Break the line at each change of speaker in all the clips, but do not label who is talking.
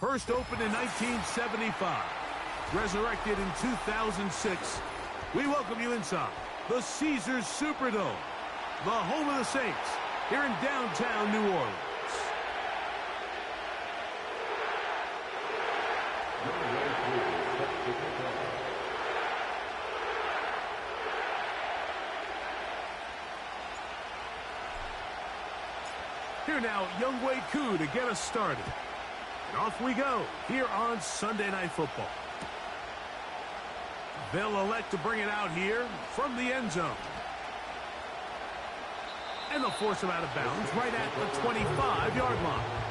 First opened in 1975, resurrected in 2006. We welcome you inside the Caesars Superdome, the home of the Saints, here in downtown New Orleans. Here now, Younghoe Koo to get us started. And off we go here on Sunday Night Football. They'll elect to bring it out here from the end zone. And they'll force him out of bounds right at the 25-yard line.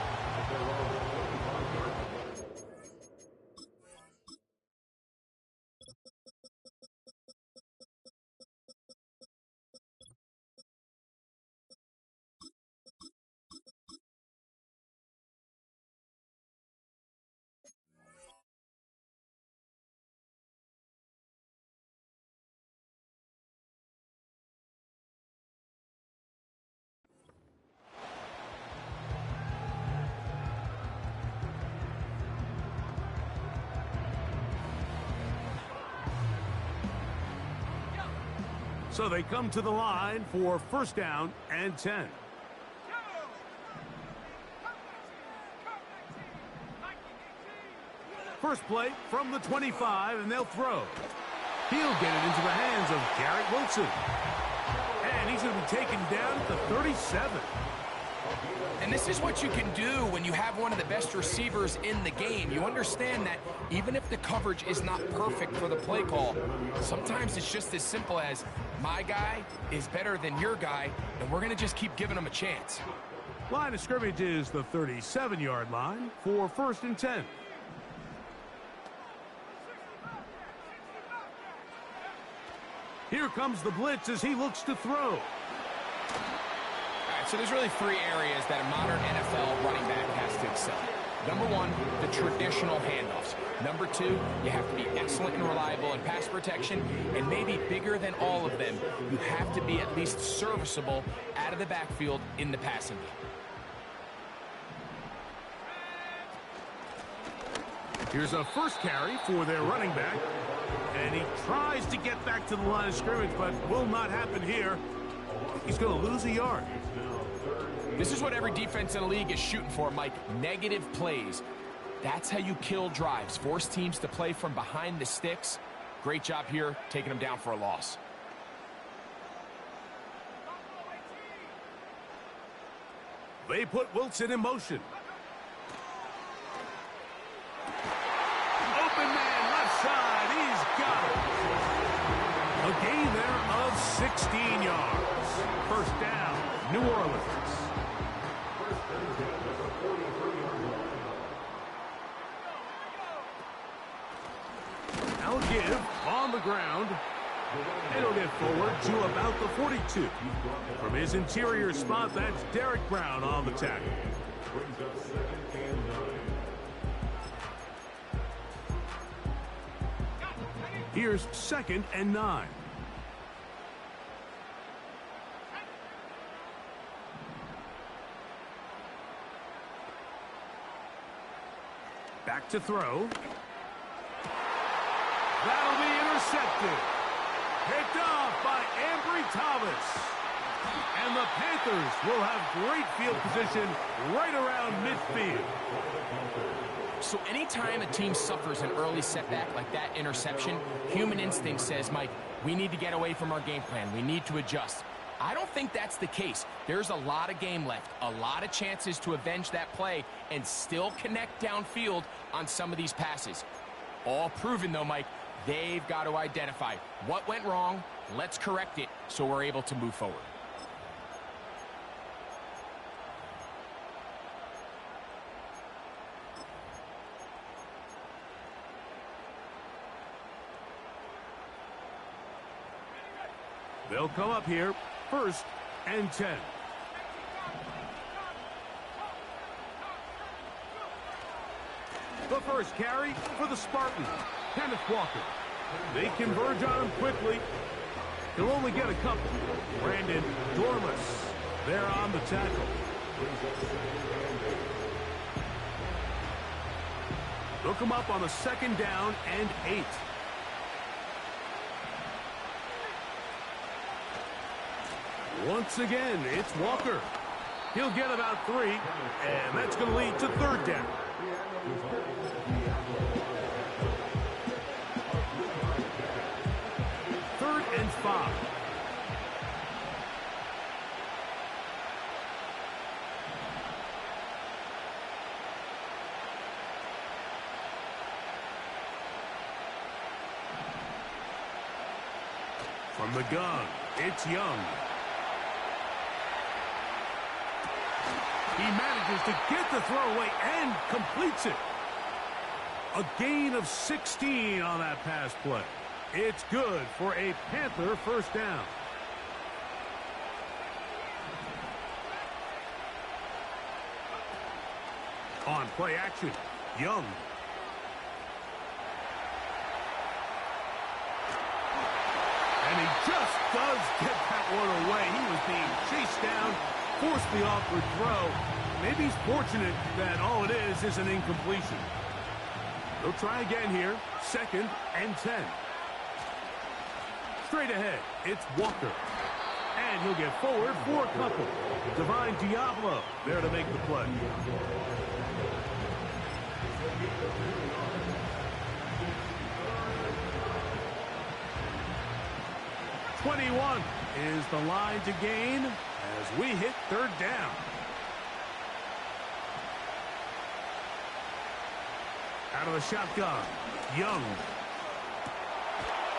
So they come to the line for first down and 10. First play from the 25, and they'll throw. He'll get it into the hands of Garrett Wilson. And he's going to be taken down at the 37.
And this is what you can do when you have one of the best receivers in the game. You understand that even if the coverage is not perfect for the play call, sometimes it's just as simple as my guy is better than your guy, and we're going to just keep giving him a chance.
Line of scrimmage is the 37-yard line for first and 10. Here comes the blitz as he looks to throw.
So there's really three areas that a modern NFL running back has to excel. Number one, the traditional handoffs. Number two, you have to be excellent and reliable in pass protection. And maybe bigger than all of them, you have to be at least serviceable out of the backfield in the passing game.
Here's a first carry for their running back. And he tries to get back to the line of scrimmage, but will not happen here. He's going to lose a yard.
This is what every defense in the league is shooting for, Mike. Negative plays. That's how you kill drives. Force teams to play from behind the sticks. Great job here, taking them down for a loss.
They put Wilson in motion. Open man, left side. He's got it. A gain there of 16 yards. First down, New Orleans. Now give on the ground. And he'll get forward to about the 42. From his interior spot, that's Derek Brown on the tackle. Here's second and 9. Back to throw. That'll be intercepted. Picked off by m25. And the Panthers will have great field position right around midfield.
So anytime a team suffers an early setback like that interception, human instinct says, Mike, we need to get away from our game plan. We need to adjust. I don't think that's the case. There's a lot of game left, a lot of chances to avenge that play and still connect downfield on some of these passes. All proven, though, Mike, they've got to identify what went wrong, let's correct it so we're able to move forward.
They'll come up here, first and 10. The first carry for the Spartans, Kenneth Walker. They converge on him quickly. He'll only get a couple. Brandon Dormus there on the tackle. Look him up on a 2nd down and 8. Once again, it's Walker. He'll get about 3, and that's going to lead to 3rd down. Third and 5. From the gun, it's Young. He manages to get the throw away and completes it. A gain of 16 on that pass play. It's good for a Panther 1st down. On play action, Young. And he just does get that one away. He was being chased down, forced the awkward throw. Maybe he's fortunate that all it is an incompletion. They'll try again here. 2nd and 10. Straight ahead, it's Walker. And he'll get forward for a couple. Divine Diablo there to make the play. .21 is the line to gain as we hit 3rd down. Out of the shotgun, Young.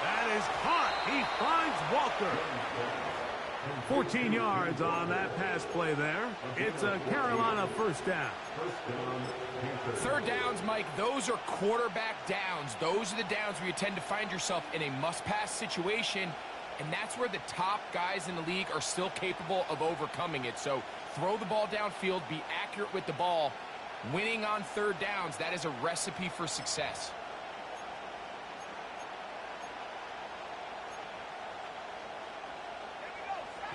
That is caught. He finds Walker. 14 yards on that pass play there. It's a Carolina 1st down.
3rd downs, Mike, those are quarterback downs. Those are the downs where you tend to find yourself in a must-pass situation, and that's where the top guys in the league are still capable of overcoming it. So throw the ball downfield, be accurate with the ball. Winning on 3rd downs, that is a recipe for success.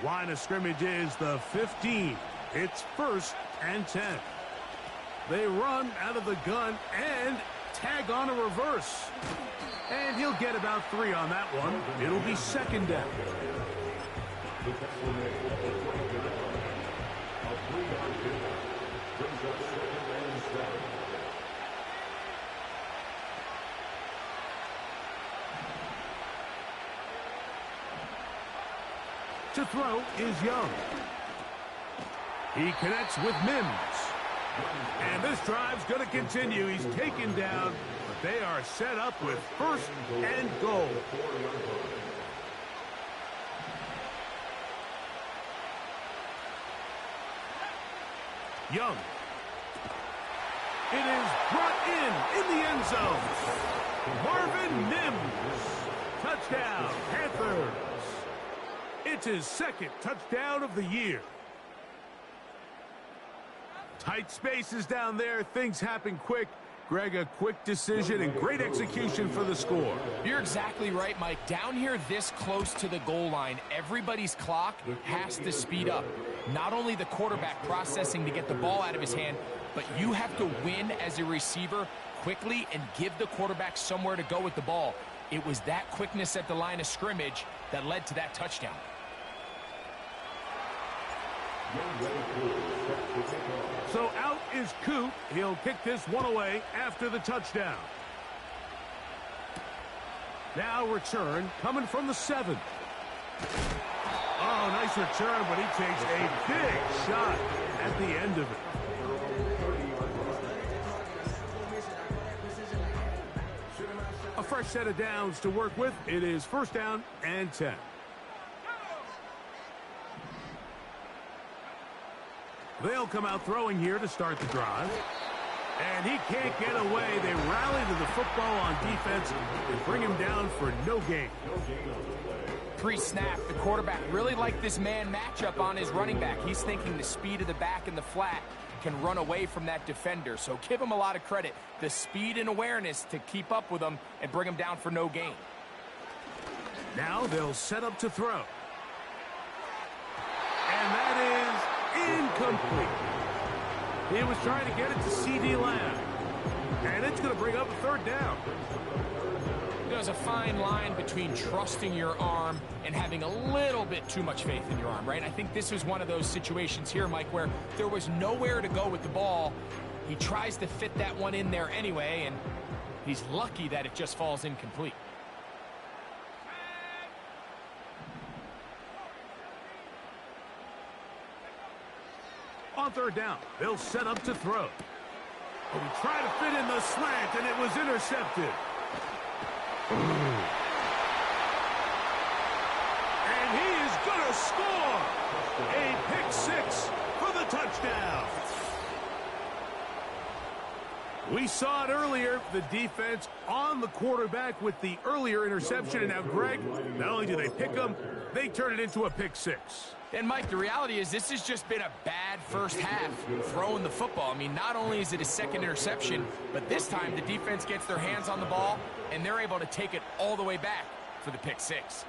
Line of scrimmage is the 15. It's 1st and 10. They run out of the gun and tag on a reverse. And he'll get about 3 on that one. It'll be 2nd down. To throw is Young. He connects with Mims. And this drive's going to continue. He's taken down, but they are set up with 1st and goal. Young. It is brought in the end zone. Marvin Mims. Touchdown, Panthers. It's his 2nd touchdown of the year. Tight spaces down there. Things happen quick. Greg, a quick decision and great execution for the score.
You're exactly right, Mike. Down here this close to the goal line, everybody's clock has to speed up. Not only the quarterback processing to get the ball out of his hand, but you have to win as a receiver quickly and give the quarterback somewhere to go with the ball. It was that quickness at the line of scrimmage that led to that touchdown.
So out is Coop. He'll kick this one away after the touchdown. Now return coming from the 7. Oh, nice return, but he takes a big shot at the end of it. A fresh set of downs to work with. It is 1st down and 10. They'll come out throwing here to start the drive. And he can't get away. They rally to the football on defense and bring him down for no gain.
Pre-snap, the quarterback really liked this man matchup on his running back. He's thinking the speed of the back and the flat can run away from that defender. So give him a lot of credit. The speed and awareness to keep up with him and bring him down for no gain.
Now they'll set up to throw. And that is incomplete. He was trying to get it to C.D. Lamb. And it's going to bring up a third down.
There's a fine line between trusting your arm and having a little bit too much faith in your arm, right? I think this was one of those situations here, Mike, where there was nowhere to go with the ball. He tries to fit that one in there anyway, and he's lucky that it just falls incomplete.
On third down, they'll set up to throw. But he tried to fit in the slant, and it was intercepted. And he is going to score! A pick six for the touchdown. We saw it earlier, the defense on the quarterback with the earlier interception. And now, Greg, not only do they pick him, they turn it into a pick six.
And, Mike, the reality is this has just been a bad first half throwing the football. I mean, not only is it a second interception, but this time the defense gets their hands on the ball, and they're able to take it all the way back for the pick six.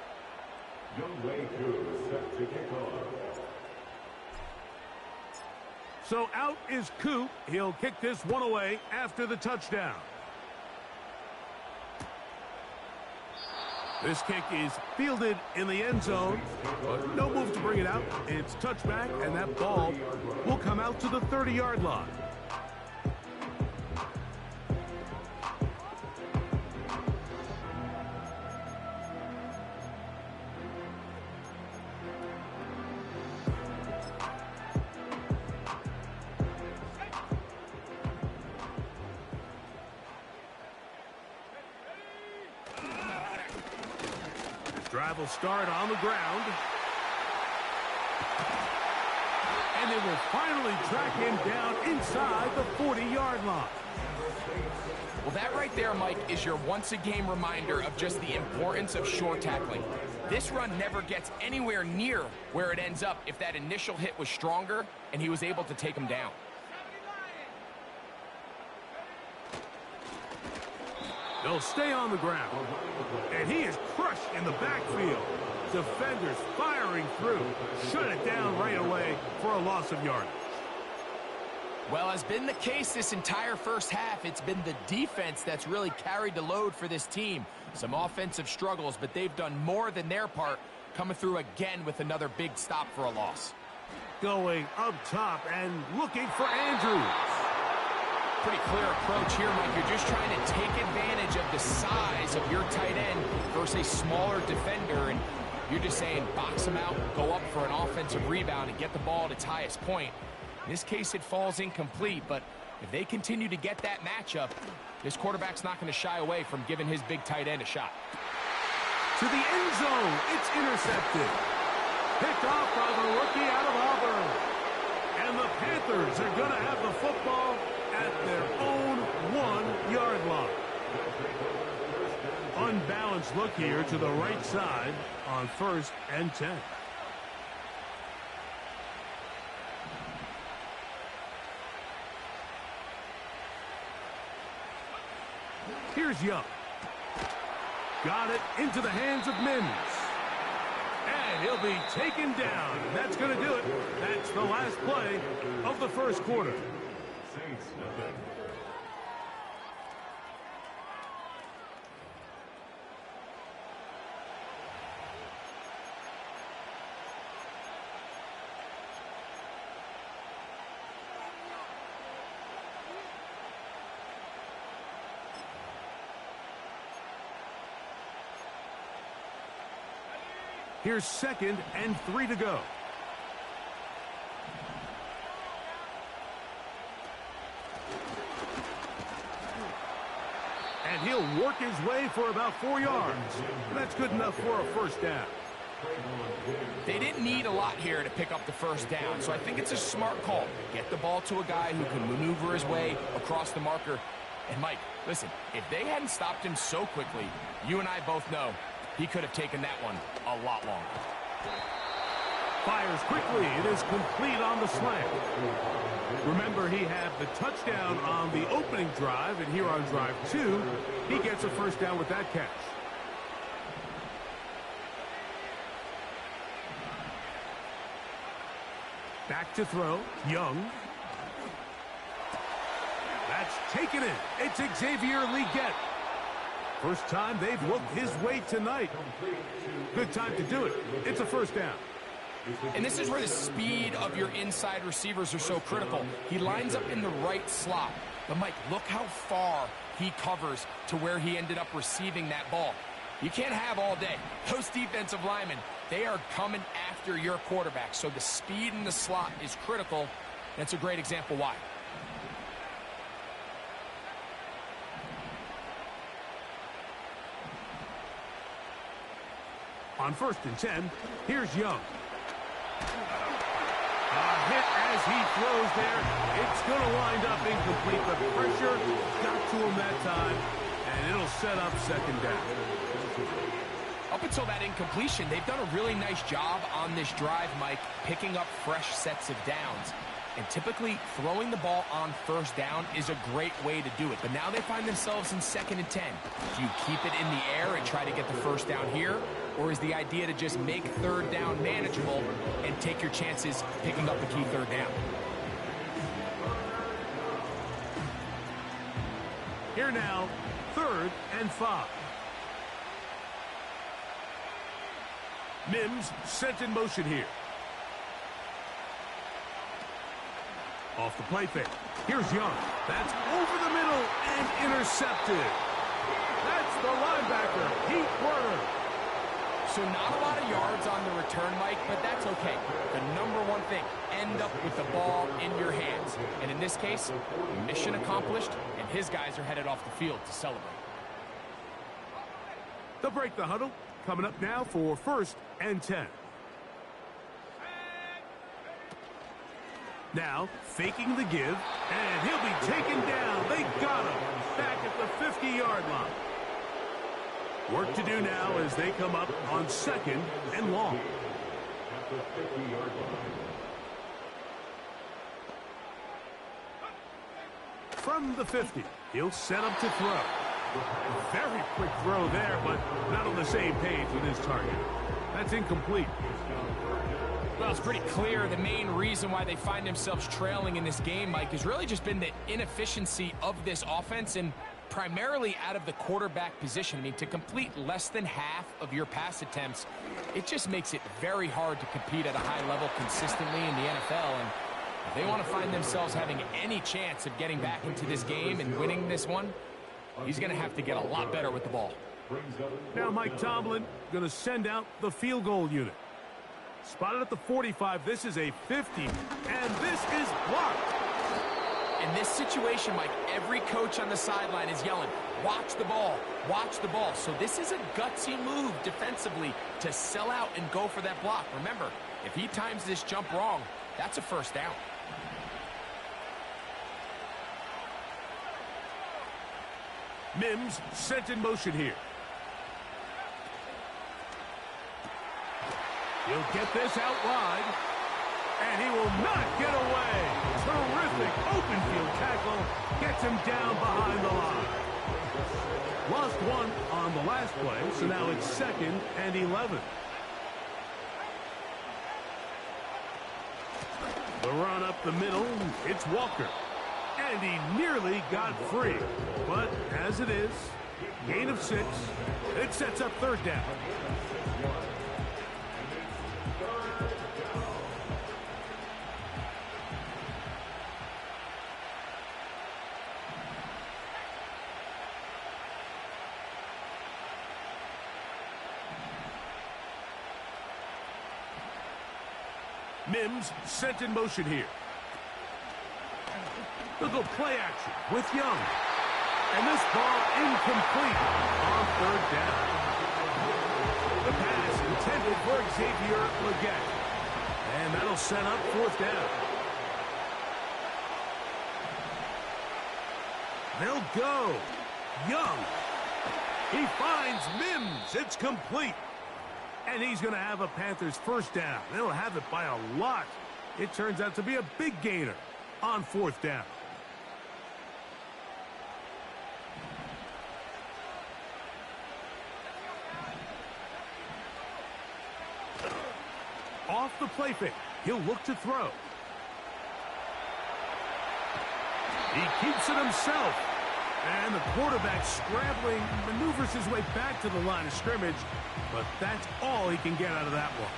So out is Coop. He'll kick this one away after the touchdown. This kick is fielded in the end zone, but no move to bring it out. It's touchback, and that ball will come out to the 30-yard line. Drive will start on the ground. And they will finally track him down inside the 40-yard line.
Well, that right there, Mike, is your once-a-game reminder of just the importance of short tackling. This run never gets anywhere near where it ends up if that initial hit was stronger and he was able to take him down.
They'll stay on the ground. And he is crushed in the backfield. Defenders firing through. Shut it down right away for a loss of yardage.
Well, as been the case this entire first half, it's been the defense that's really carried the load for this team. Some offensive struggles, but they've done more than their part, coming through again with another big stop for a loss.
Going up top and looking for Andrews.
Pretty clear approach here, Mike. You're just trying to take advantage of the size of your tight end versus a smaller defender, and you're just saying box him out, go up for an offensive rebound, and get the ball at its highest point. In this case, it falls incomplete, but if they continue to get that matchup, this quarterback's not going to shy away from giving his big tight end a shot.
To the end zone, it's intercepted. Picked off by the rookie out of Auburn. And the Panthers are going to have the football at their own 1-yard line. Unbalanced look here to the right side on 1st and 10. Here's Young. Got it into the hands of Mims. And he'll be taken down. That's going to do it. That's the last play of the first quarter. Here's 2nd and 3 to go. And he'll work his way for about 4 yards. That's good enough for a first down.
They didn't need a lot here to pick up the first down, so I think it's a smart call. Get the ball to a guy who can maneuver his way across the marker. And, Mike, listen, if they hadn't stopped him so quickly, you and I both know he could have taken that one a lot longer.
Fires quickly. It is complete on the slant. Remember, he had the touchdown on the opening drive, and here on drive 2, he gets a first down with that catch. Back to throw. Young. That's taken in. It's Xavier Leggett. First time they've looked his way tonight. Good time to do it. It's a first down.
And this is where the speed of your inside receivers are so critical. He lines up in the right slot. But, Mike, look how far he covers to where he ended up receiving that ball. You can't have all day. Those defensive linemen, they are coming after your quarterback. So the speed in the slot is critical. That's a great example why.
On 1st and 10, here's Young. A hit as he throws there. It's going to wind up incomplete. The pressure got to him that time, and it'll set up second down.
Up until that incompletion, they've done a really nice job on this drive, Mike, picking up fresh sets of downs. And typically, throwing the ball on 1st down is a great way to do it. But now they find themselves in 2nd and 10. Do you keep it in the air and try to get the 1st down here? Or is the idea to just make 3rd down manageable and take your chances picking up the key 3rd down?
Here now, 3rd and 5. Mims sent in motion here. Off the play fake. Here's Young. That's over the middle and intercepted. That's the linebacker, Pete Werner.
So not a lot of yards on the return, Mike, but that's okay. The number one thing, end up with the ball in your hands. And in this case, mission accomplished, and his guys are headed off the field to celebrate.
They'll break the huddle. Coming up now for 1st and 10. Now, faking the give, and he'll be taken down. They got him back at the 50-yard line. Work to do now as they come up on 2nd and long. From the 50, he'll set up to throw. Very quick throw there, but not on the same page with his target. That's incomplete.
Well, it's pretty clear the main reason why they find themselves trailing in this game, Mike, has really just been the inefficiency of this offense and primarily out of the quarterback position. I mean, to complete less than half of your pass attempts, it just makes it very hard to compete at a high level consistently in the NFL. And if they want to find themselves having any chance of getting back into this game and winning this one, he's going to have to get a lot better with the ball.
Now Mike Tomlin going to send out the field goal unit. Spotted at the 45. This is a 50, and this is blocked.
In this situation, Mike, every coach on the sideline is yelling, watch the ball, watch the ball. So this is a gutsy move defensively to sell out and go for that block. Remember, if he times this jump wrong, that's a 1st down.
Mims sent in motion here. He'll get this out wide, and he will not get away. Terrific open field tackle gets him down behind the line. Lost one on the last play, so now it's 2nd and 11. The run up the middle, it's Walker. And he nearly got free. But as it is, gain of 6, it sets up 3rd down. Mims sent in motion here. They'll go play action with Young. And this ball incomplete on 3rd down. The pass intended for Xavier Leggett. And that'll set up 4th down. They'll go. Young. He finds Mims. It's complete. And he's going to have a Panthers 1st down. They'll have it by a lot. It turns out to be a big gainer on 4th down. Off the play fake, he'll look to throw. He keeps it himself. And the quarterback scrambling, maneuvers his way back to the line of scrimmage, but that's all he can get out of that one.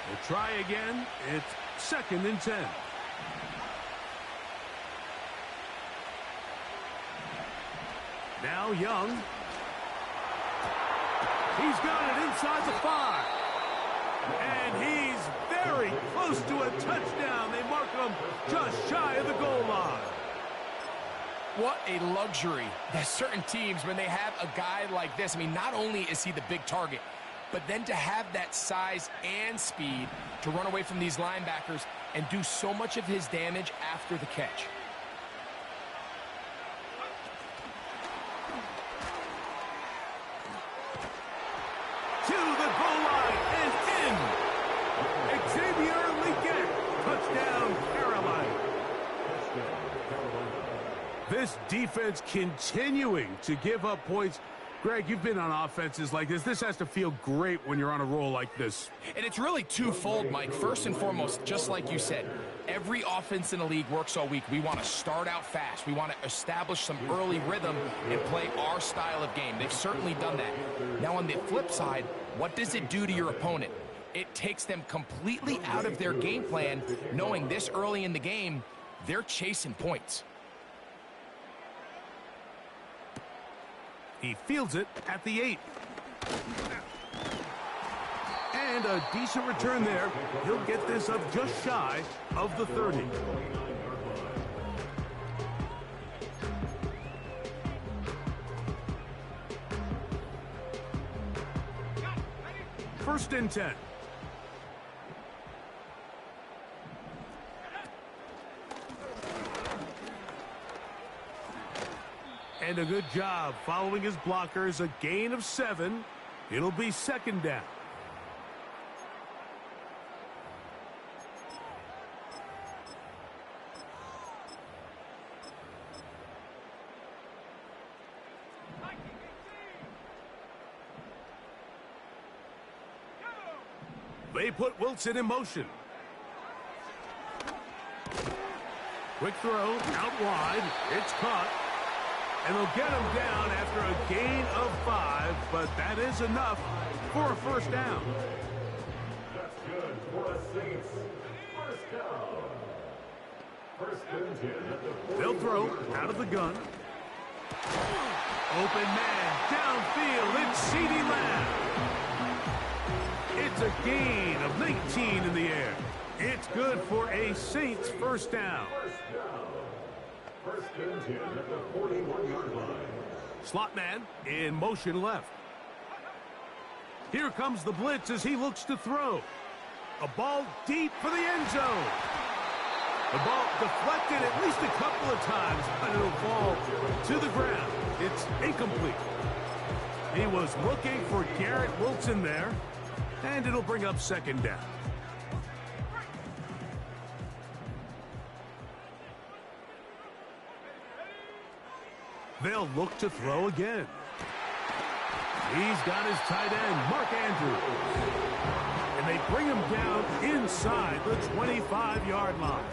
We'll try again. It's 2nd and 10. Now Young. He's got it inside the 5. And he's very close to a touchdown. They mark him just shy of the goal line.
What a luxury that certain teams, when they have a guy like this, I mean, not only is he the big target, but then to have that size and speed to run away from these linebackers and do so much of his damage after the catch.
To the goal line and in. Xavier Legette, touchdown Carolina. This defense continuing to give up points. Greg, you've been on offenses like this. This has to feel great when you're on a roll like this.
And it's really twofold, Mike. First and foremost, just like you said, every offense in the league works all week. We want to start out fast. We want to establish some early rhythm and play our style of game. They've certainly done that. Now, on the flip side, what does it do to your opponent? It takes them completely out of their game plan, knowing this early in the game, they're chasing points.
He fields it at the 8. And a decent return there. He'll get this up just shy of the 30. First and 10. And a good job following his blockers. A gain of 7. It'll be 2nd down. They put Wilson in motion. Quick throw out wide. It's caught. And they'll get him down after a gain of 5, but that is enough for a first down.
That's good for a Saints. First down. First and 10 at the 40.
They'll throw out of the gun. Open man downfield. It's CeeDee Lamb. It's a gain of 19 in the air. It's good for a Saints first down.
First and 10 at the 41-yard line.
Slot man in motion left. Here comes the blitz as he looks to throw. A ball deep for the end zone. The ball deflected at least a couple of times, but it'll fall to the ground. It's incomplete. He was looking for Garrett Wilson there, and it'll bring up 2nd down. They'll look to throw again. He's got his tight end, Mark Andrews. And they bring him down inside the 25-yard line.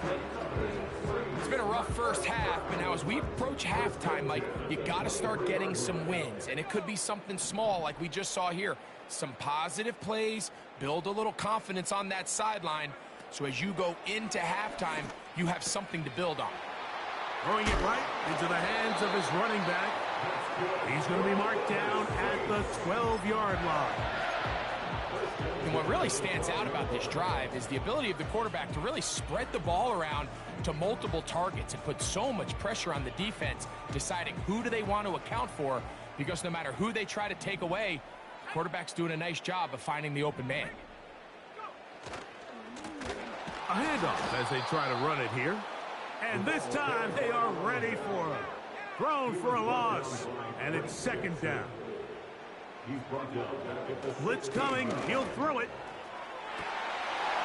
It's been a rough first half, but now as we approach halftime, Mike, you got to start getting some wins. And it could be something small like we just saw here. Some positive plays, build a little confidence on that sideline. So as you go into halftime, you have something to build on.
Throwing it right into the hands of his running back. He's going to be marked down at the 12-yard line.
And what really stands out about this drive is the ability of the quarterback to really spread the ball around to multiple targets and put so much pressure on the defense, deciding who do they want to account for, because no matter who they try to take away, the quarterback's doing a nice job of finding the open man.
A handoff as they try to run it here. And this time they are ready for it. Thrown for a loss. And it's 2nd down. Blitz coming. He'll throw it.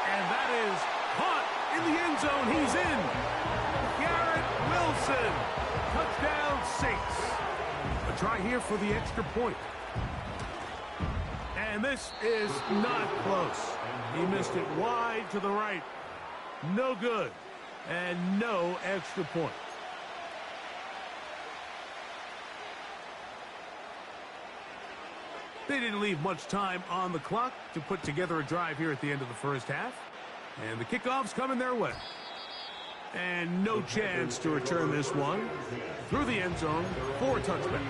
And that is caught in the end zone. He's in. Garrett Wilson. Touchdown Saints. A try here for the extra point. And this is not close. He missed it wide to the right. No good. And no extra point. They didn't leave much time on the clock to put together a drive here at the end of the first half. And the kickoff's coming their way. And no chance to return this one through the end zone for a touchback.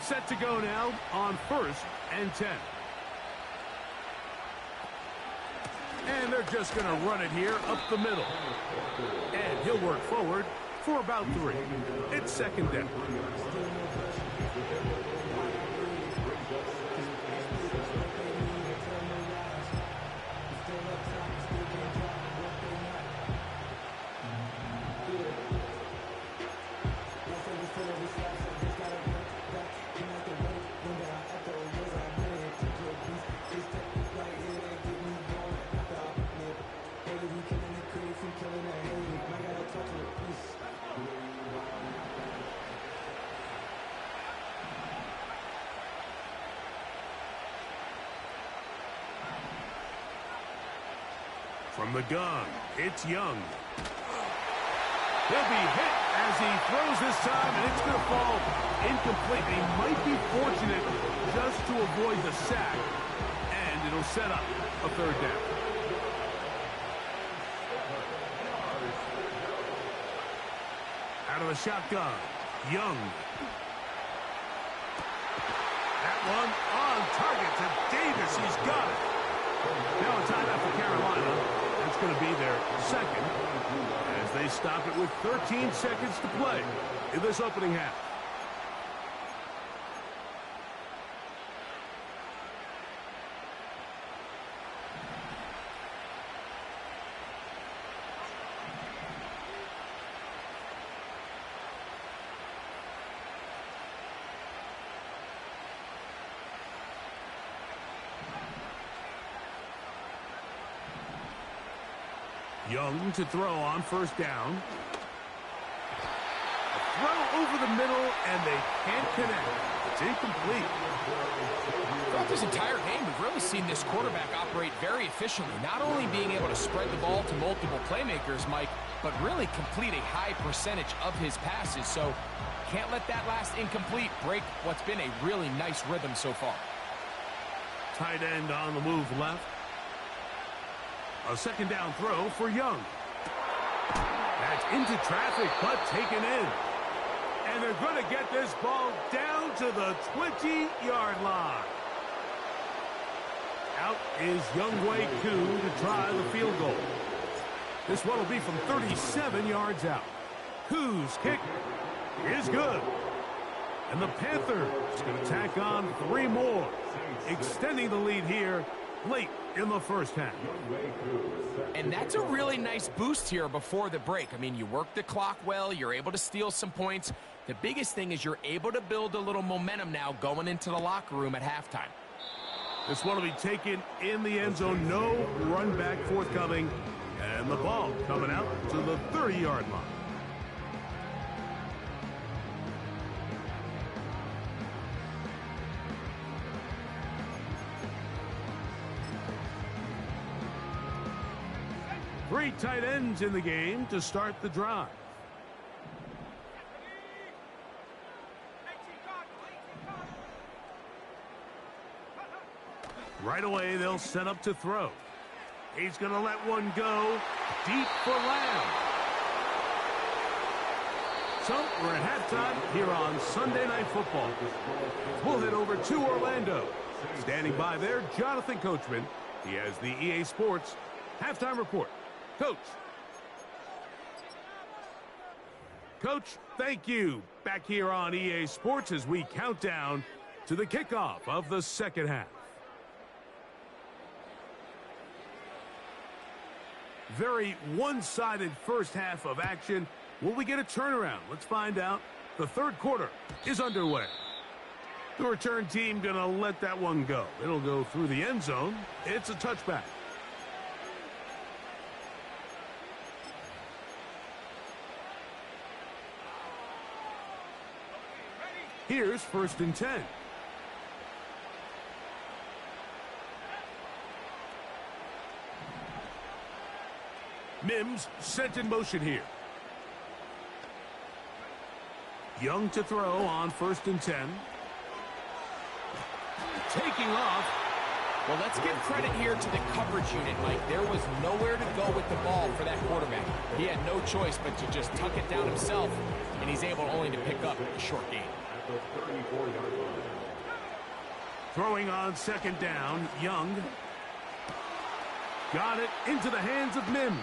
Set to go now on 1st and 10. And they're just going to run it here up the middle. And he'll work forward for about 3. It's 2nd down. From the gun, it's Young. He'll be hit as he throws this time, and it's going to fall incomplete. He might be fortunate just to avoid the sack, and it'll set up a 3rd down. Out of the shotgun, Young. That one on target to Davis. He's got it. Now a timeout for Carolina. That's going to be their 2nd as they stop it with 13 seconds to play in this opening half. Young to throw on 1st down. A throw over the middle, and they can't connect. It's incomplete.
Throughout this entire game, we've really seen this quarterback operate very efficiently, not only being able to spread the ball to multiple playmakers, Mike, but really complete a high percentage of his passes. So can't let that last incomplete break what's been a really nice rhythm so far.
Tight end on the move left. A 2nd down throw for Young. That's into traffic, but taken in. And they're going to get this ball down to the 20-yard line. Out is Younghoe Koo to try the field goal. This one will be from 37 yards out. Koo's kick is good. And the Panthers going to tack on 3 more, extending the lead here late in the first half.
And that's a really nice boost here before the break. I mean, you work the clock well, you're able to steal some points. The biggest thing is you're able to build a little momentum now going into the locker room at halftime.
This one will be taken in the end zone. No run back forthcoming. And the ball coming out to the 30-yard line. Three tight ends in the game to start the drive. Right away, they'll set up to throw. He's going to let one go deep for Lamb. So we're at halftime here on Sunday Night Football. We'll head over to Orlando. Standing by there, Jonathan Coachman. He has the EA Sports halftime report. Coach. Coach, thank you. Back here on EA Sports as we count down to the kickoff of the second half. Very one-sided first half of action. Will we get a turnaround? Let's find out. The third quarter is underway. The return team going to let that one go. It'll go through the end zone. It's a touchback. Here's 1st and 10. Mims sent in motion here. Young to throw on 1st and 10. Taking off.
Well, let's give credit here to the coverage unit, Mike. There was nowhere to go with the ball for that quarterback. He had no choice but to just tuck it down himself, and he's able only to pick up a short gain.
Throwing on 2nd down, Young. Got it into the hands of Mims.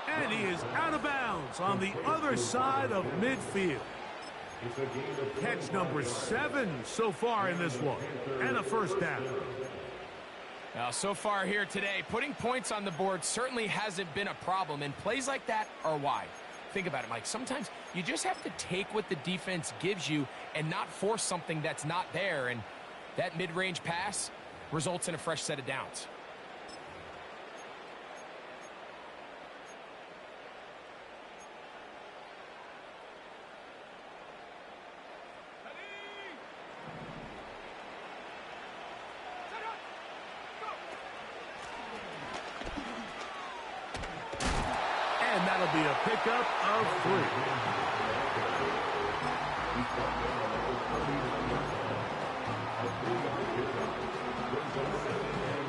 And he is out of bounds on the other side of midfield. Catch number 7 so far in this one. And a 1st down.
Now, so far here today, putting points on the board certainly hasn't been a problem, and plays like that are why. Think about it, Mike. Sometimes you just have to take what the defense gives you and not force something that's not there, and that mid-range pass results in a fresh set of downs.
And that'll be a pickup of 3.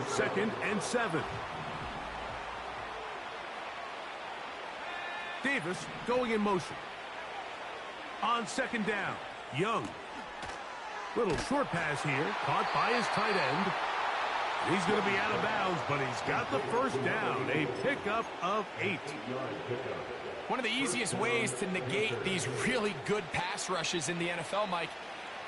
Second and 7. Davis going in motion. On 2nd down, Young. Little short pass here, caught by his tight end. He's going to be out of bounds, but he's got the 1st down. A pickup of 8.
One of the easiest ways to negate these really good pass rushes in the NFL, Mike,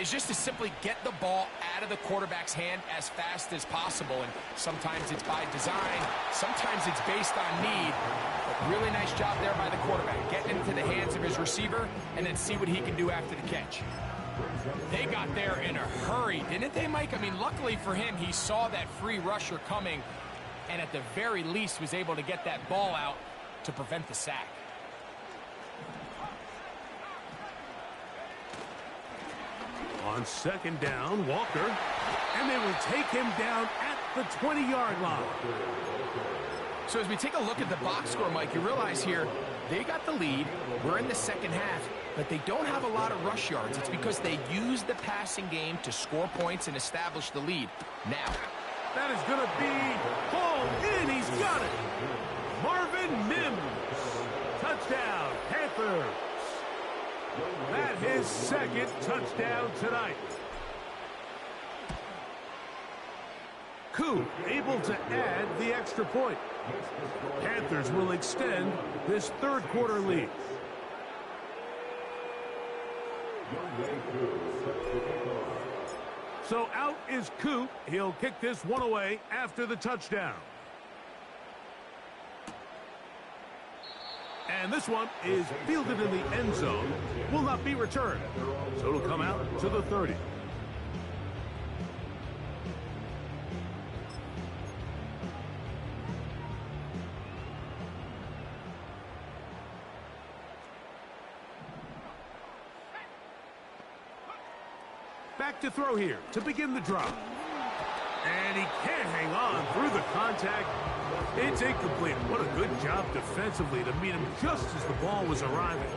is just to simply get the ball out of the quarterback's hand as fast as possible. And sometimes it's by design, sometimes it's based on need. But really nice job there by the quarterback. Get into the hands of his receiver and then see what he can do after the catch. They got there in a hurry, didn't they, Mike? I mean, luckily for him, he saw that free rusher coming and at the very least was able to get that ball out to prevent the sack.
On 2nd down, Walker. And they will take him down at the 20-yard line.
So as we take a look at the box score, Mike, you realize here they got the lead. We're in the 2nd half, but they don't have a lot of rush yards. It's because they use the passing game to score points and establish the lead. Now,
that is going to be hauled in. He's got it. Marvin Mims. Touchdown, Panthers. That his 2nd touchdown tonight. Coup able to add the extra point. Panthers will extend this 3rd quarter lead. So out is Coup. He'll kick this one away after the touchdown. And this one is fielded in the end zone. Will not be returned. So it'll come out to the 30. Back to throw here to begin the drive. And he can't hang on through the contact. It's incomplete. What a good job defensively to meet him just as the ball was arriving.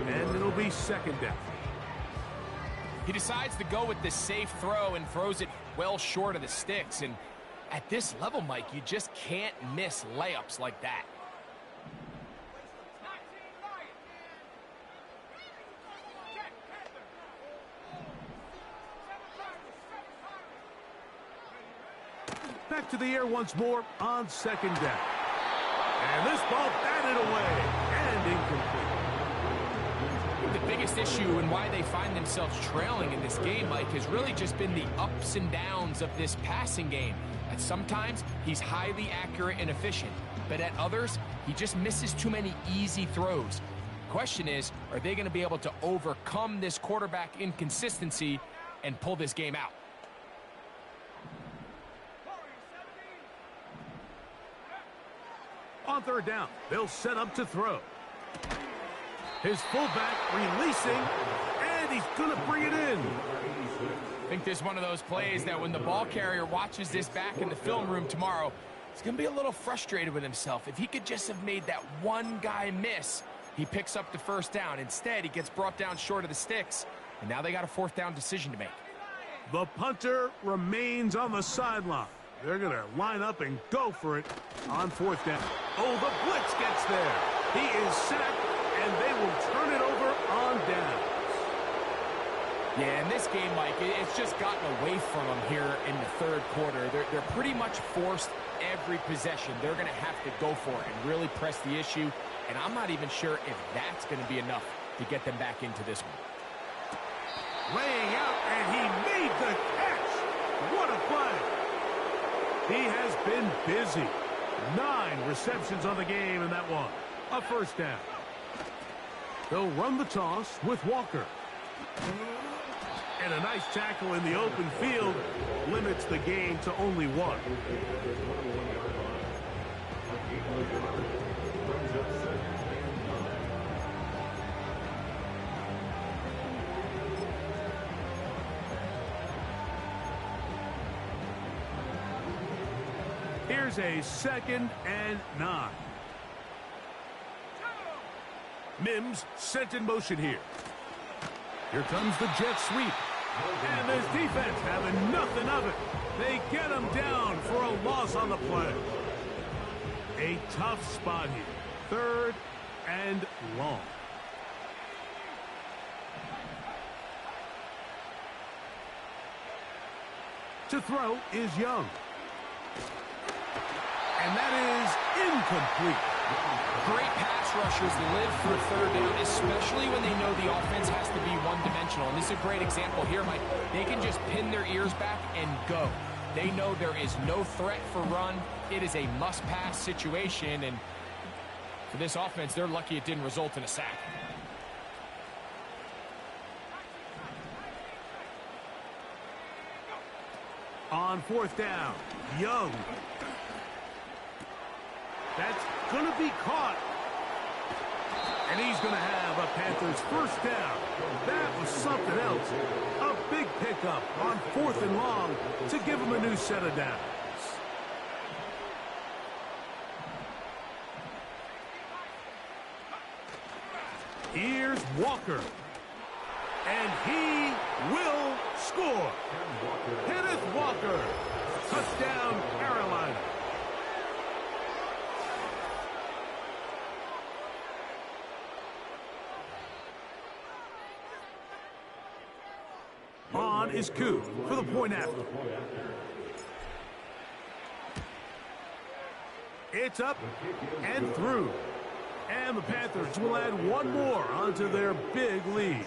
And it'll be 2nd down.
He decides to go with the safe throw and throws it well short of the sticks. And at this level, Mike, you just can't miss layups like that.
Back to the air once more on 2nd down. And this ball batted away and incomplete.
The biggest issue and why they find themselves trailing in this game, Mike, has really just been the ups and downs of this passing game. At sometimes, he's highly accurate and efficient, but at others, he just misses too many easy throws. Question is, are they going to be able to overcome this quarterback inconsistency and pull this game out?
On 3rd down, they'll set up to throw. His fullback releasing, and he's going to bring it in.
I think this is one of those plays that when the ball carrier watches this back in the film room tomorrow, He's going to be a little frustrated with himself. If he could just have made that one guy miss, he picks up the first down. Instead, he gets brought down short of the sticks, and now they got a fourth down decision to make.
The punter remains on the sideline. They're going to line up and go for it on fourth down. Oh, the blitz gets there. He is sacked, and they will turn it over on down.
Yeah, in this game, Mike, it's just gotten away from them here in the third quarter. They're pretty much forced every possession. They're going to have to go for it and really press the issue, and I'm not even sure if that's going to be enough to get them back into this one.
Laying out, and he made the catch. What a play. He has been busy. 9 receptions on the game in that one. A first down. They'll run the toss with Walker. And a nice tackle in the open field limits the game to only 1. Here's a 2nd and 9. Mims sent in motion here. Here comes the jet sweep. And this defense having nothing of it. They get him down for a loss on the play. A tough spot here. 3rd and long. To throw is Young. And that is incomplete.
Great pass rushers live for 3rd down, especially when they know the offense has to be one-dimensional. And this is a great example here, Mike. They can just pin their ears back and go. They know there is no threat for run. It is a must-pass situation, and for this offense, they're lucky it didn't result in a sack.
On 4th down, Young. That's going to be caught. And he's going to have a Panthers first down. That was something else. A big pickup on 4th and long to give him a new set of downs. Here's Walker. And he will score. Kenneth Walker. Touchdown, Carolina. On is Coop for the point after. It's up and through. And the Panthers will add 1 more onto their big lead.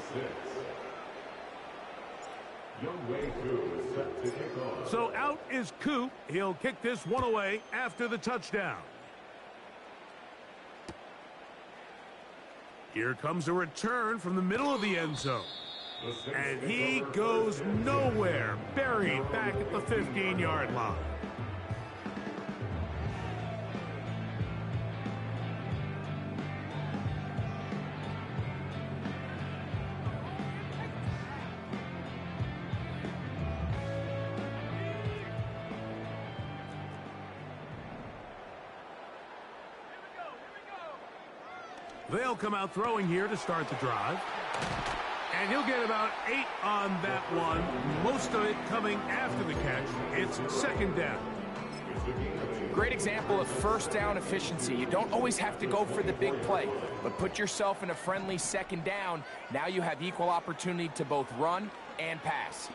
So out is Coop. He'll kick this one away after the touchdown. Here comes a return from the middle of the end zone. And he goes nowhere, buried back at the 15-yard line. They'll come out throwing here to start the drive. And he'll get about 8 on that one. Most of it coming after the catch. It's 2nd down.
Great example of first down efficiency. You don't always have to go for the big play, but put yourself in a friendly 2nd down. Now you have equal opportunity to both run and pass.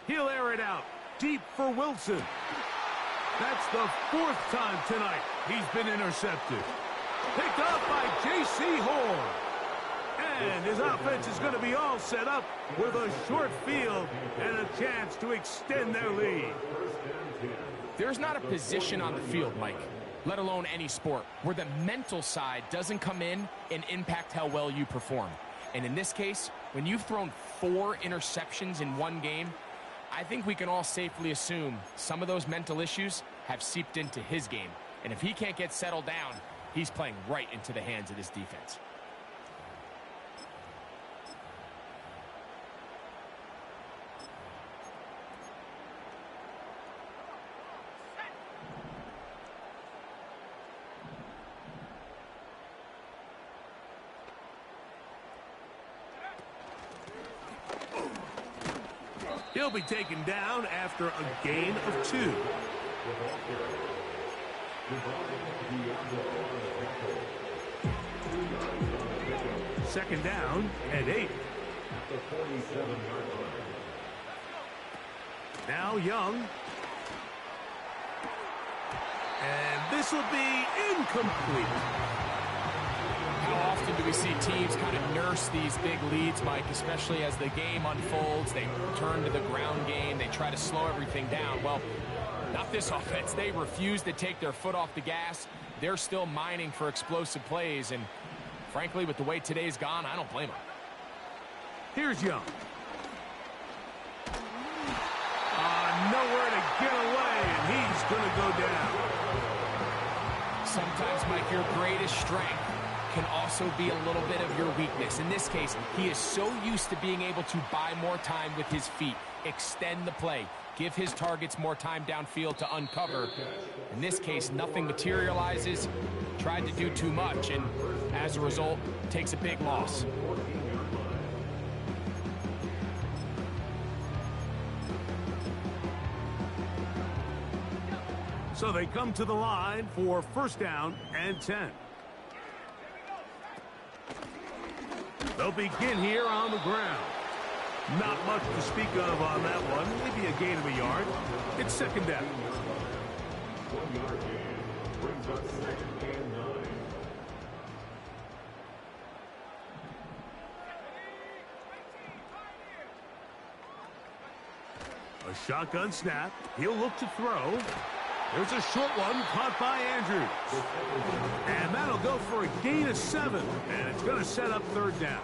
He'll air it out deep for Wilson. That's the 4th time tonight he's been intercepted. Picked up by J.C. Horn. And his offense is going to be all set up with a short field and a chance to extend their lead.
There's not a position on the field, Mike, let alone any sport, where the mental side doesn't come in and impact how well you perform. And in this case, when you've thrown 4 interceptions in one game, I think we can all safely assume some of those mental issues have seeped into his game. And if he can't get settled down, he's playing right into the hands of this defense.
He'll be taken down after a gain of 2. Second down and 8. Now Young. And this will be incomplete.
How often do we see teams kind of nurse these big leads, Mike, especially as the game unfolds? They turn to the ground game. They try to slow everything down. Well, not this offense. They refuse to take their foot off the gas. They're still mining for explosive plays. And frankly, with the way today's gone, I don't blame them.
Here's Young. Nowhere to get away, and he's going to go down.
Sometimes, Mike, your greatest strength can also be a little bit of your weakness. In this case, he is so used to being able to buy more time with his feet, extend the play, give his targets more time downfield to uncover. In this case, nothing materializes, tried to do too much, and as a result, takes a big loss.
So they come to the line for first down and 10. They'll begin here on the ground. Not much to speak of on that one. Maybe a gain of a yard. It's second down.
1 yard gain brings up second and 9.
A shotgun snap. He'll look to throw. There's a short one caught by Andrews. And that'll go for a gain of 7. And it's going to set up third down.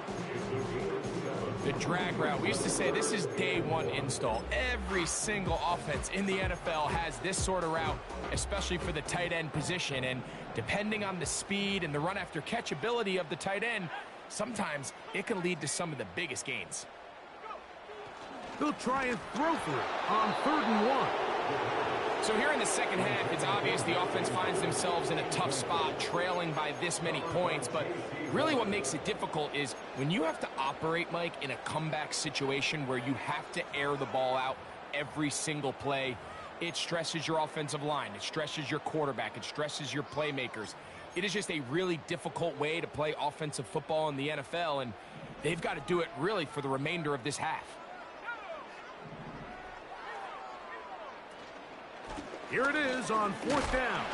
The drag route. We used to say this is day one install. Every single offense in the NFL has this sort of route, especially for the tight end position. And depending on the speed and the run after catch ability of the tight end, sometimes it can lead to some of the biggest gains.
They'll try and throw for it on 3rd and 1.
So here in the second half, it's obvious the offense finds themselves in a tough spot, trailing by this many points. But really what makes it difficult is when you have to operate, Mike, in a comeback situation where you have to air the ball out every single play, it stresses your offensive line. It stresses your quarterback. It stresses your playmakers. It is just a really difficult way to play offensive football in the NFL, and they've got to do it really for the remainder of this half.
Here it is on 4th down.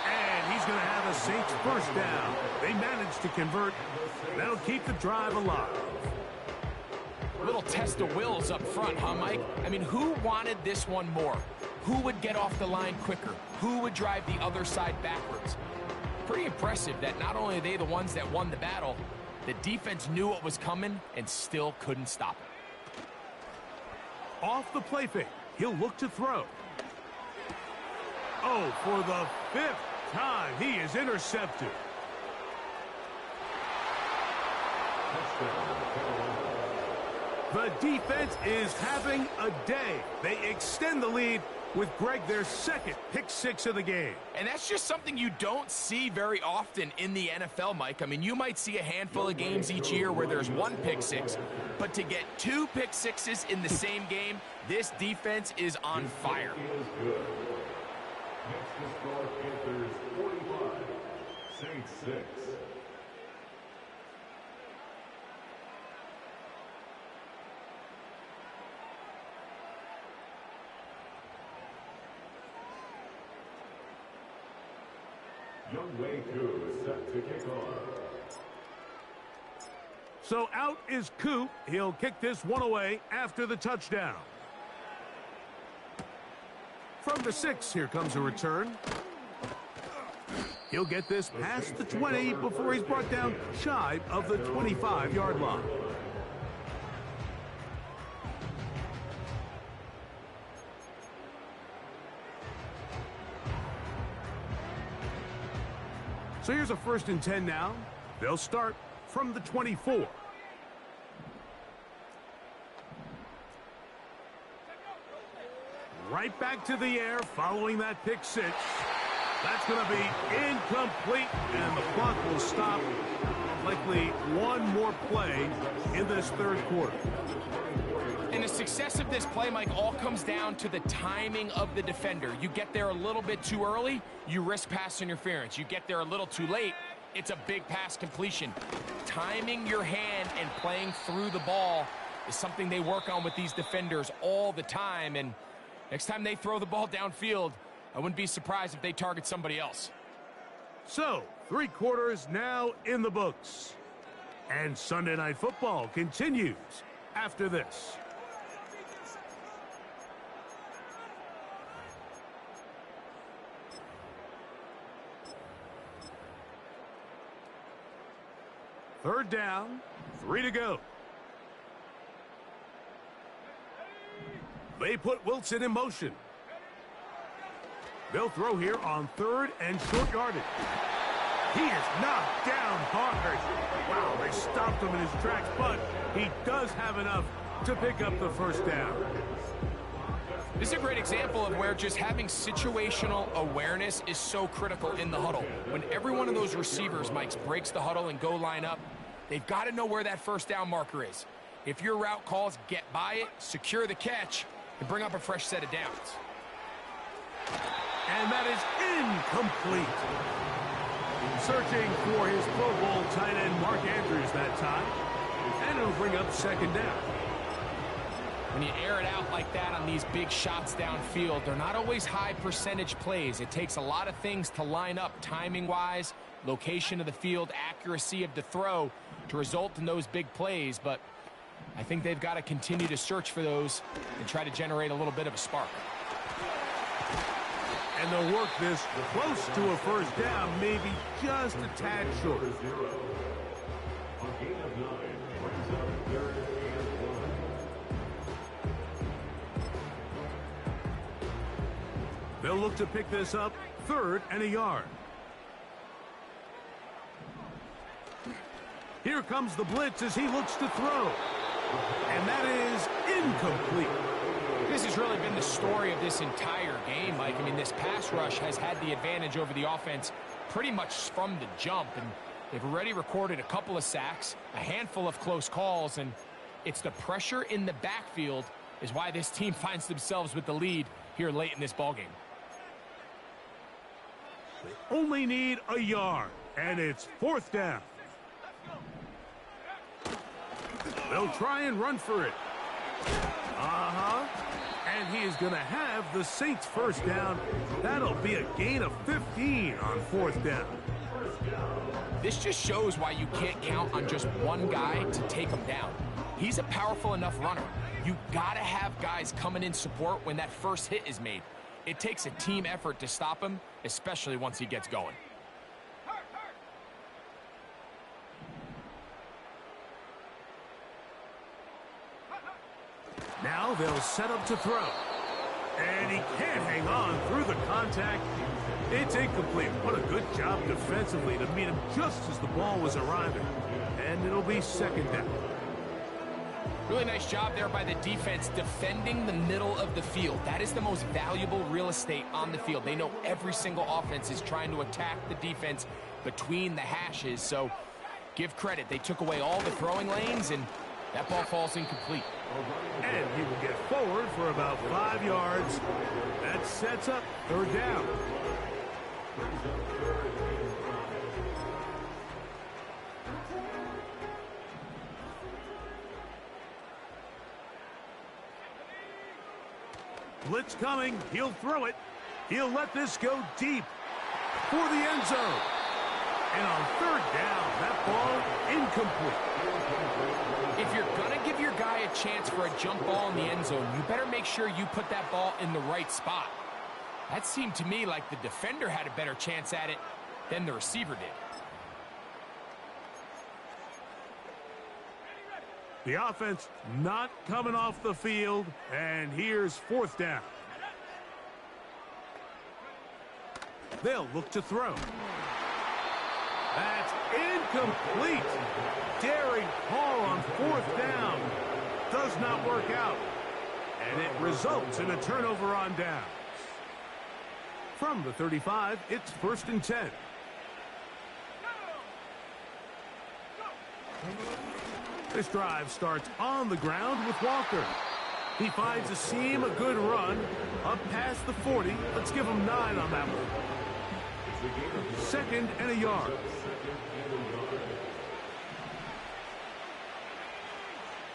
And he's going to have a Saints first down. They managed to convert. That'll keep the drive alive.
A little test of wills up front, huh, Mike? I mean, who wanted this one more? Who would get off the line quicker? Who would drive the other side backwards? Pretty impressive that not only are they the ones that won the battle, the defense knew what was coming and still couldn't stop it.
Off the play fake. He'll look to throw. Oh, for the 5th time, he is intercepted. The defense is having a day. They extend the lead with Greg, their second pick 6 of the game.
And that's just something you don't see very often in the NFL, Mike. I mean, you might see a handful of games each year where there's 1 pick 6, but to get 2 pick 6s in the same game, this defense is on fire.
Next to score Panthers 45, Saints 6. Young Wei Koo is set to kick off.
So out is Coop. He'll kick this one away after the touchdown. From the 6, here comes a return. He'll get this past the 20 before he's brought down shy of the 25-yard line. So here's a 1st and 10 now. They'll start from the 24. Right back to the air following that pick 6. That's going to be incomplete, and the clock will stop. Likely one more play in this 3rd quarter.
success of this play, Mike, all comes down to the timing of the defender. You get there a little bit too early, you risk pass interference. You get there a little too late, it's a big pass completion. Timing your hand and playing through the ball is something they work on with these defenders all the time. And next time they throw the ball downfield, I wouldn't be surprised if they target somebody else.
So, 3 quarters now in the books. And Sunday Night Football continues after this. Third down, 3 to go. They put Wilson in motion. They'll throw here on 3rd and short yardage. He is knocked down hard. Wow, they stopped him in his tracks, but he does have enough to pick up the first down.
This is a great example of where just having situational awareness is so critical in the huddle. When every one of those receivers, Mike, breaks the huddle and go line up, they've got to know where that first down marker is. If your route calls, get by it, secure the catch, and bring up a fresh set of downs.
And that is incomplete. Searching for his Pro Bowl tight end Mark Andrews that time. And it'll bring up 2nd down.
When you air it out like that on these big shots downfield, they're not always high percentage plays. It takes a lot of things to line up timing-wise, location of the field, accuracy of the throw to result in those big plays. But I think they've got to continue to search for those and try to generate a little bit of a spark.
And they'll work this close to a first down, maybe just a tad short.
A gain of 9 brings up 3rd and 1.
They'll look to pick this up 3rd and a yard. Here comes the blitz as he looks to throw. And that is incomplete.
This has really been the story of this entire game, Mike. I mean, this pass rush has had the advantage over the offense pretty much from the jump. And they've already recorded a couple of sacks, a handful of close calls, and it's the pressure in the backfield is why this team finds themselves with the lead here late in this ballgame.
They only need a yard, and it's 4th down. They'll try and run for it. And he is going to have the Saints first down. That'll be a gain of 15 on 4th down.
This just shows why you can't count on just one guy to take him down. He's a powerful enough runner. You got to have guys coming in support when that first hit is made. It takes a team effort to stop him, especially once he gets going.
Now they'll set up to throw. And he can't hang on through the contact. It's incomplete. What a good job defensively to meet him just as the ball was arriving. And it'll be 2nd down.
Really nice job there by the defense defending the middle of the field. That is the most valuable real estate on the field. They know every single offense is trying to attack the defense between the hashes. So give credit. They took away all the throwing lanes, and that ball falls incomplete.
And he will get forward for about 5 yards. That sets up 3rd down. Blitz coming. He'll throw it. He'll let this go deep for the end zone. And on 3rd down, that ball incomplete.
If you're going to give your guy a chance for a jump ball in the end zone, you better make sure you put that ball in the right spot. That seemed to me like the defender had a better chance at it than the receiver did.
The offense not coming off the field, and here's 4th down. They'll look to throw. That's incomplete. Daring Hall on 4th down. Does not work out. And it results in a turnover on downs. From the 35, it's 1st and 10. This drive starts on the ground with Walker. He finds a seam, a good run, up past the 40. Let's give him 9 on that one. 2nd and a yard.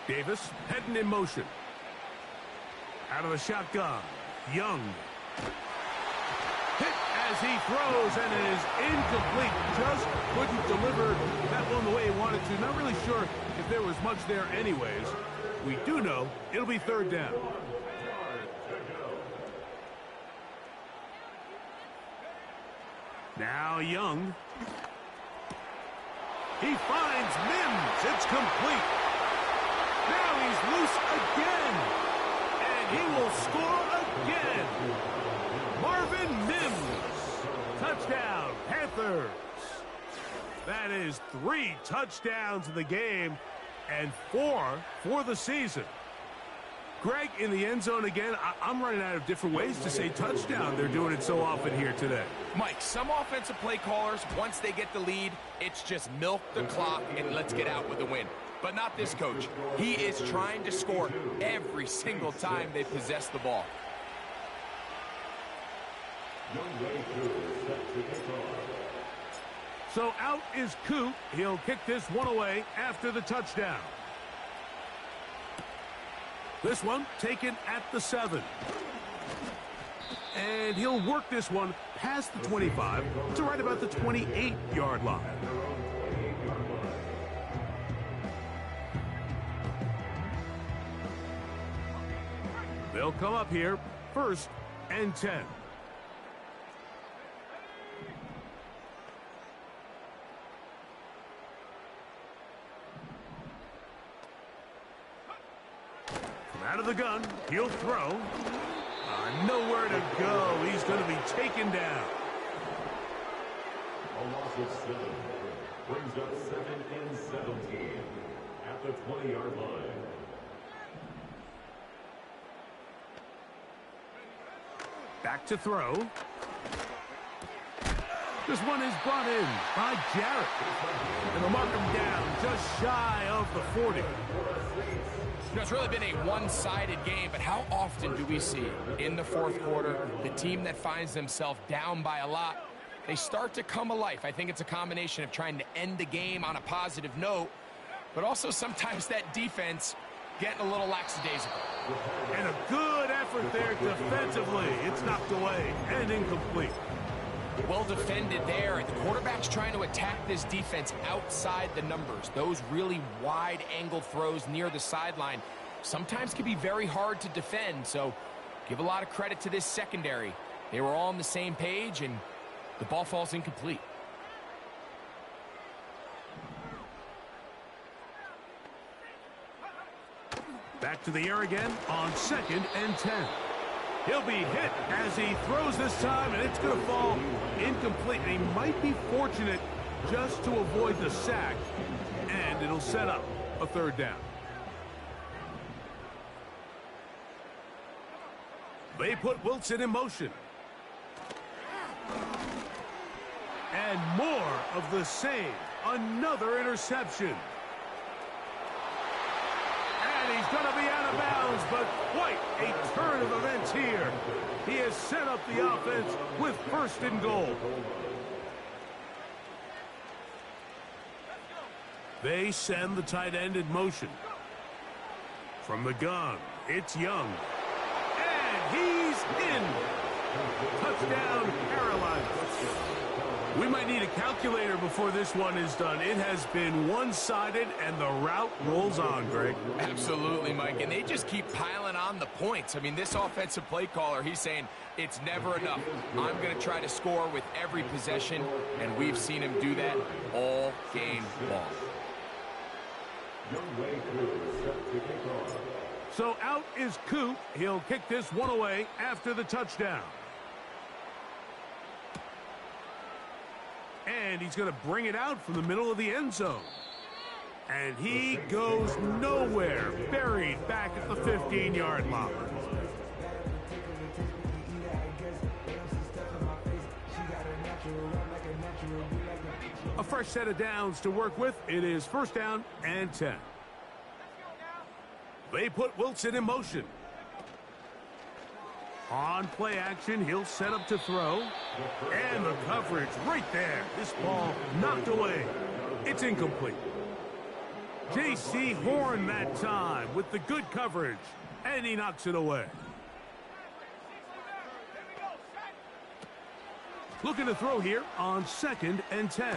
Davis heading in motion. Out of the shotgun. Young. Hit as he throws, and it is incomplete. Just couldn't deliver that one the way he wanted to. Not really sure if there was much there anyways. We do know it'll be 3rd down. Now Young. He finds Mims. It's complete. Now he's loose again. And he will score again. Marvin Mims. Touchdown, Panthers. That is 3 touchdowns in the game and 4 for the season. Greg, in the end zone again, I'm running out of different ways to say touchdown. They're doing it so often here today.
Mike, some offensive play callers, once they get the lead, it's just milk the clock and let's get out with a win. But not this coach. He is trying to score every single time they possess the ball.
So out is Coop. He'll kick this one away after the touchdown. This one taken at the 7. And he'll work this one past the 25 to right about the 28-yard line. They'll come up here, 1st and 10. Out of the gun, he'll throw. Nowhere to go. He's going to be taken down.
A loss of 7 brings up 2nd and 17 at the 20-yard line.
Back to throw. This one is brought in by Jarrett. And they'll mark him down just shy of the 40.
You know, it's really been a one-sided game, but how often do we see in the 4th quarter the team that finds themselves down by a lot, they start to come alive? I think it's a combination of trying to end the game on a positive note, but also sometimes that defense getting a little lackadaisical.
And a good effort there defensively. It's knocked away and incomplete.
Well defended there. The quarterback's trying to attack this defense outside the numbers. Those really wide angle throws near the sideline sometimes can be very hard to defend. So give a lot of credit to this secondary. They were all on the same page and the ball falls incomplete.
Back to the air again on 2nd and 10. He'll be hit as he throws this time, and it's going to fall incomplete. And he might be fortunate just to avoid the sack, and it'll set up a 3rd down. They put Wilson in motion. And more of the same. Another interception. He's going to be out of bounds, but quite a turn of events here. He has set up the offense with 1st and goal. They send the tight end in motion. From the gun, it's Young. And he's in. Touchdown, Carolina. We might need a calculator before this one is done. It has been one-sided, and the route rolls on, Greg.
Absolutely, Mike, and they just keep piling on the points. I mean, this offensive play caller, he's saying it's never enough. I'm going to try to score with every possession, and we've seen him do that all game long.
So out is Coop. He'll kick this one away after the touchdown. And he's going to bring it out from the middle of the end zone. And he goes nowhere. Buried back at the 15-yard line. A fresh set of downs to work with. It is 1st down and 10. They put Wilson in motion. On play action, he'll set up to throw. And the coverage right there. This ball knocked away. It's incomplete. J.C. Horn that time with the good coverage. And he knocks it away. Looking to throw here on 2nd and 10.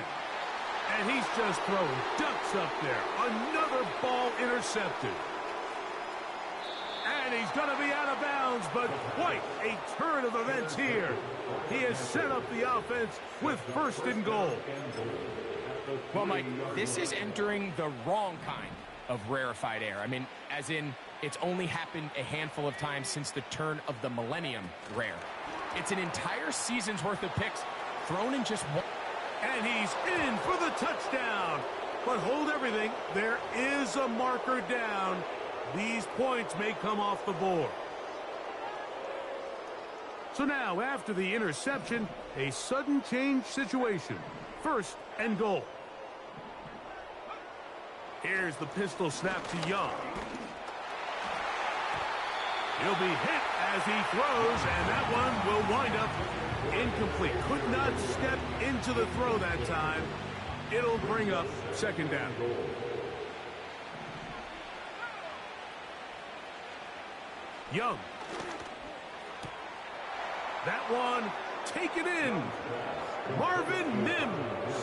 And he's just throwing ducks up there. Another ball intercepted. And he's going to be out of bounds, but quite a turn of events here. He has set up the offense with 1st and goal.
Well, Mike, this is entering the wrong kind of rarefied air. I mean, as in, it's only happened a handful of times since the turn of the millennium rare. It's an entire season's worth of picks thrown in just one.
And he's in for the touchdown. But hold everything. There is a marker down. These points may come off the board. So now, after the interception, a sudden change situation. 1st and goal. Here's the pistol snap to Young. He'll be hit as he throws, and that one will wind up incomplete. Could not step into the throw that time. It'll bring up 2nd down. Young. That one taken in. Marvin Mims.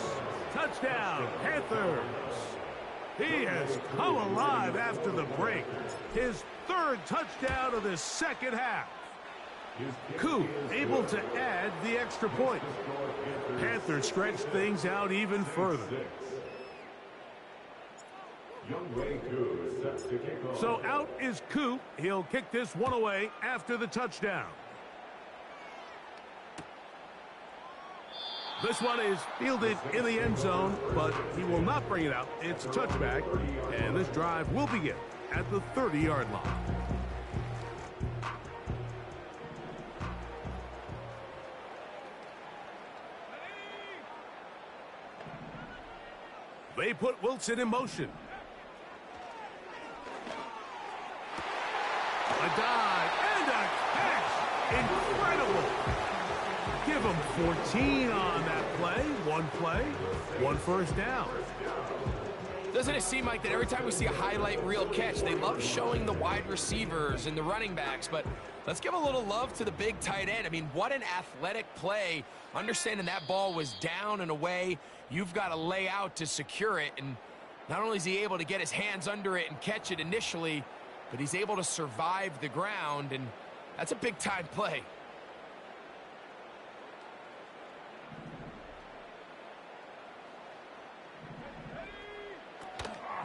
Touchdown, Panthers. He has come alive after the break. His 3rd touchdown of the 2nd half. Koo able to add the extra point. Panthers stretch things out even further. So out is Koo. He'll kick this one away after the touchdown. This one is fielded in the end zone, but he will not bring it out. It's a touchback, and this drive will begin at the 30-yard line. They put Wilson in motion. A dive and a catch. Incredible. Give him 14 on that play. One 1st down.
Doesn't it seem like that every time we see a highlight reel catch, they love showing the wide receivers and the running backs, but let's give a little love to the big tight end. I mean, what an athletic play. Understanding that ball was down and away, you've got to lay out to secure it, and not only is he able to get his hands under it and catch it initially, but he's able to survive the ground, and that's a big-time play.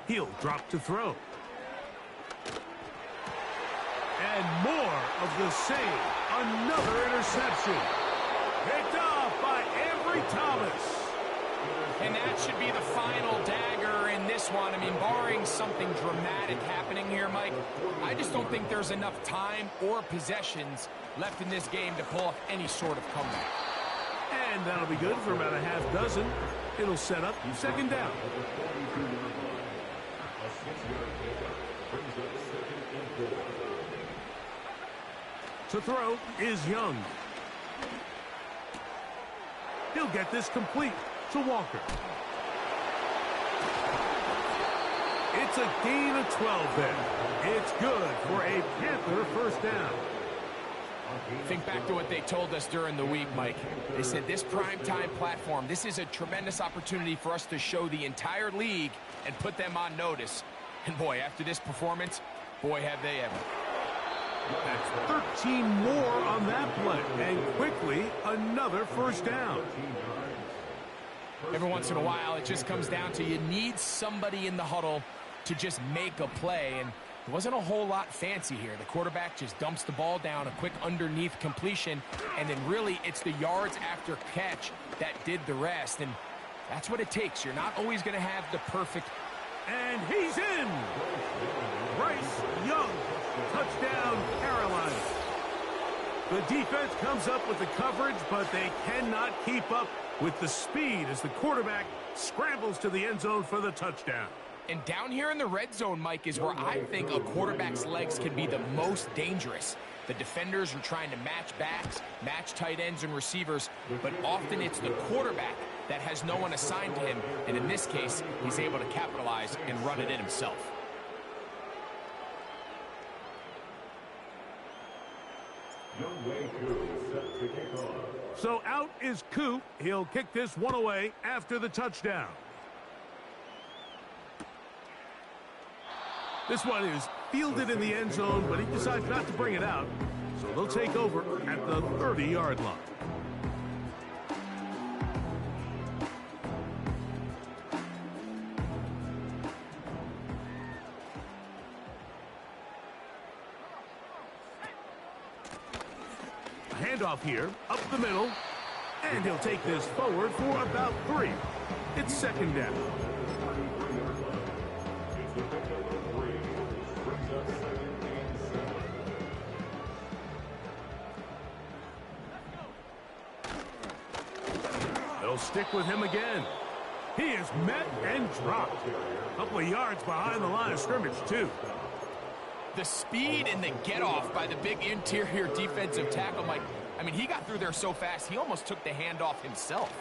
He'll drop to throw. And more of the same. Another interception. Picked off by Avery Thomas.
And that should be the final dagger in this one. I mean, barring something dramatic happening here, Mike, I just don't think there's enough time or possessions left in this game to pull off any sort of comeback.
And that'll be good for about a half dozen. It'll set up 2nd down. To throw is Young. He'll get this complete to Walker. It's a gain of 12 then. It's good for a Panther 1st down.
Think back to what they told us during the week, Mike. They said this primetime platform, this is a tremendous opportunity for us to show the entire league and put them on notice. And boy, after this performance, boy, have they ever.
That's 13 more on that play. And quickly, another 1st down.
Every once in a while, it just comes down to you need somebody in the huddle to just make a play. And there wasn't a whole lot fancy here. The quarterback just dumps the ball down, a quick underneath completion, and then really it's the yards after catch that did the rest. And that's what it takes. You're not always going to have the perfect.
And he's in. Bryce Young. Touchdown, Carolina. The defense comes up with the coverage, but they cannot keep up with the speed as the quarterback scrambles to the end zone for the touchdown.
And down here in the red zone, Mike, is where I think a quarterback's legs can be the most dangerous. The defenders are trying to match backs, match tight ends and receivers, but often it's the quarterback that has no one assigned to him, and in this case, he's able to capitalize and run it in himself.
So out is Coop. He'll kick this one away after the touchdown. This one is fielded in the end zone, but he decides not to bring it out. So they'll take over at the 30-yard line. Handoff here, up the middle, and he'll take this forward for about 3. It's second down. They'll stick with him again. He is met and dropped. A couple of yards behind the line of scrimmage, too.
The speed and the get-off by the big interior defensive tackle, Mike. I mean, he got through there so fast, he almost took the handoff himself.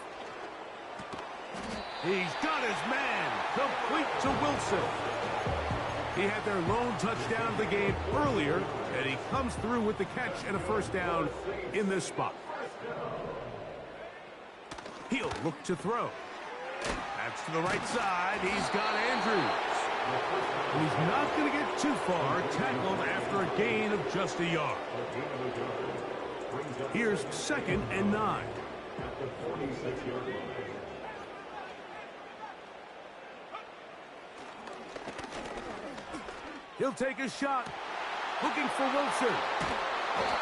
He's got his man, complete to Wilson. He had their lone touchdown of the game earlier, and he comes through with the catch and a first down in this spot. He'll look to throw. That's to the right side. He's got Andrews. He's not going to get too far, tackled after a gain of just a yard. Here's second and 9. He'll take a shot, looking for Wilson.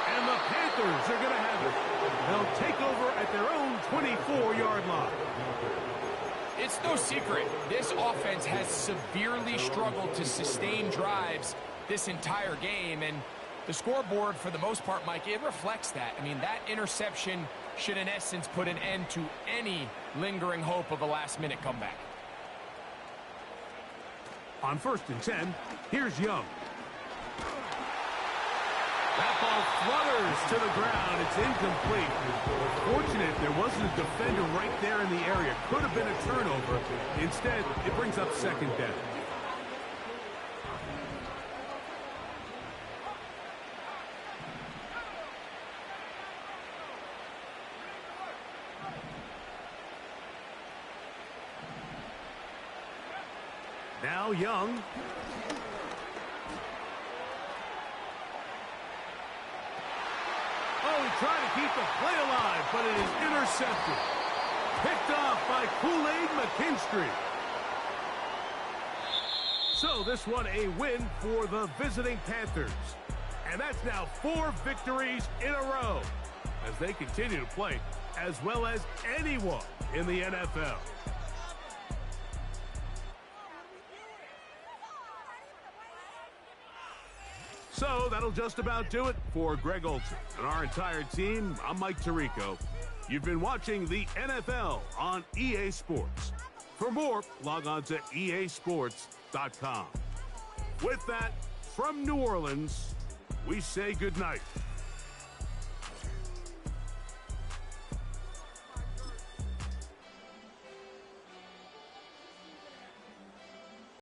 And the Panthers are going to have it. They'll take over at their own 24-yard line.
It's no secret, this offense has severely struggled to sustain drives this entire game, and the scoreboard, for the most part, Mike, it reflects that. I mean, that interception should, in essence, put an end to any lingering hope of a last-minute comeback.
On 1st and 10, here's Young. That ball flutters to the ground. It's incomplete. Fortunate there wasn't a defender right there in the area. Could have been a turnover. Instead, it brings up second down. Now Young. Trying to keep the play alive, but it is intercepted. Picked off by Kool-Aid McKinstry. So this one a win for the visiting Panthers. And that's now 4 victories in a row as they continue to play as well as anyone in the NFL. So that'll just about do it for Greg Olsen and our entire team. I'm Mike Tirico. You've been watching the NFL on EA Sports. For more, log on to easports.com. With that, from New Orleans, we say goodnight.